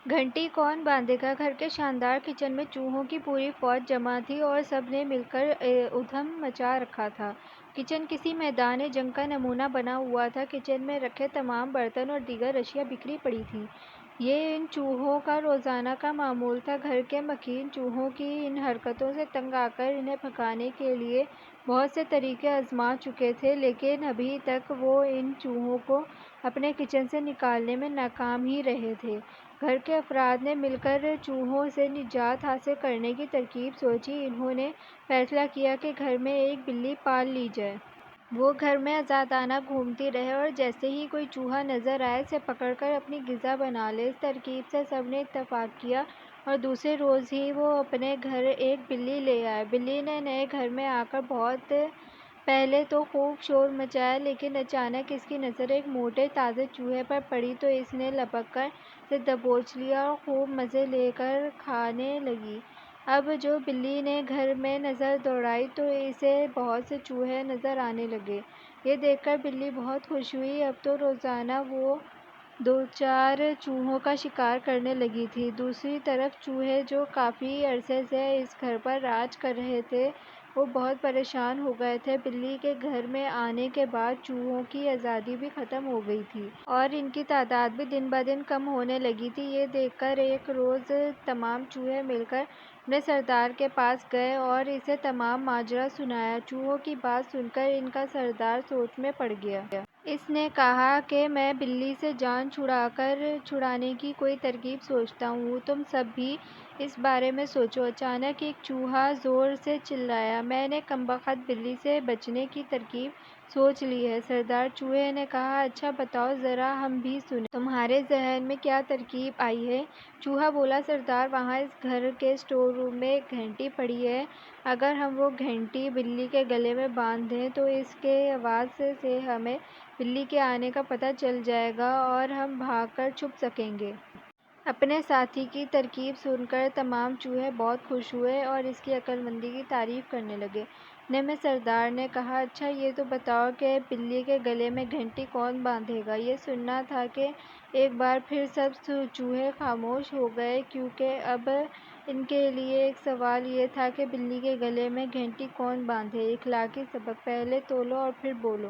گھنٹی کون باندھے گا؟ گھر کے شاندار کچن میں چوہوں کی پوری فوج جمع تھی اور سب نے مل کر ادھم مچا رکھا تھا۔ کچن کسی میدان جنگ کا نمونہ بنا ہوا تھا۔ کچن میں رکھے تمام برتن اور دیگر اشیاء بکھری پڑی تھیں۔ یہ ان چوہوں کا روزانہ کا معمول تھا۔ گھر کے مکین چوہوں کی ان حرکتوں سے تنگ آ کر انہیں بھگانے کے لیے بہت سے طریقے آزما چکے تھے، لیکن ابھی تک وہ ان چوہوں کو اپنے کچن سے نکالنے میں ناکام ہی رہے تھے۔ گھر کے افراد نے مل کر چوہوں سے نجات حاصل کرنے کی ترکیب سوچی۔ انہوں نے فیصلہ کیا کہ گھر میں ایک بلی پال لی جائے۔ وہ گھر میں آزادانہ گھومتی رہے اور جیسے ہی کوئی چوہا نظر آئے اسے پکڑ کر اپنی غذا بنا لے۔ اس ترکیب سے سب نے اتفاق کیا اور دوسرے روز ہی وہ اپنے گھر ایک بلی لے آئے۔ بلی نے نئے گھر میں آ کر بہت پہلے تو خوب شور مچایا، لیکن اچانک اس کی نظر ایک موٹے تازے چوہے پر پڑی تو اس نے لپک کر اسے دبوچ لیا اور خوب مزے لے کر کھانے لگی۔ اب جو بلی نے گھر میں نظر دوڑائی تو اسے بہت سے چوہے نظر آنے لگے۔ یہ دیکھ کر بلی بہت خوش ہوئی۔ اب تو روزانہ وہ 2-4 چوہوں کا شکار کرنے لگی تھی۔ دوسری طرف چوہے جو کافی عرصے سے اس گھر پر راج کر رہے تھے وہ بہت پریشان ہو گئے تھے۔ بلی کے گھر میں آنے کے بعد چوہوں کی آزادی بھی ختم ہو گئی تھی اور ان کی تعداد بھی دن بدن کم ہونے لگی تھی۔ یہ دیکھ کر ایک روز تمام چوہے مل کر اپنے سردار کے پاس گئے اور اسے تمام ماجرا سنایا۔ چوہوں کی بات سن کر ان کا سردار سوچ میں پڑ گیا۔ اس نے کہا کہ میں بلی سے جان چھڑانے کی کوئی ترکیب سوچتا ہوں، تم سب بھی اس بارے میں سوچو۔ اچانک ایک چوہا زور سے چلایا، میں نے کمبخت بلی سے بچنے کی ترکیب سوچ لی ہے۔ سردار چوہے نے کہا، اچھا بتاؤ ذرا ہم بھی سنیں، تمہارے ذہن میں کیا ترکیب آئی ہے؟ چوہا بولا، سردار وہاں اس گھر کے اسٹور روم میں ایک گھنٹی پڑی ہے۔ اگر ہم وہ گھنٹی بلی کے گلے میں باندھ دیں تو اس کے آواز سے ہمیں بلی کے آنے کا پتہ چل جائے گا اور ہم بھاگ کر چھپ سکیں گے۔ اپنے ساتھی کی ترکیب سن کر تمام چوہے بہت خوش ہوئے اور اس کی عقل مندی کی تعریف کرنے لگے۔ اتنے میں سردار نے کہا، اچھا یہ تو بتاؤ کہ بلی کے گلے میں گھنٹی کون باندھے گا؟ یہ سننا تھا کہ ایک بار پھر سب چوہے خاموش ہو گئے، کیونکہ اب ان کے لیے ایک سوال یہ تھا کہ بلی کے گلے میں گھنٹی کون باندھے۔ اخلاقی سبق، پہلے تولو اور پھر بولو۔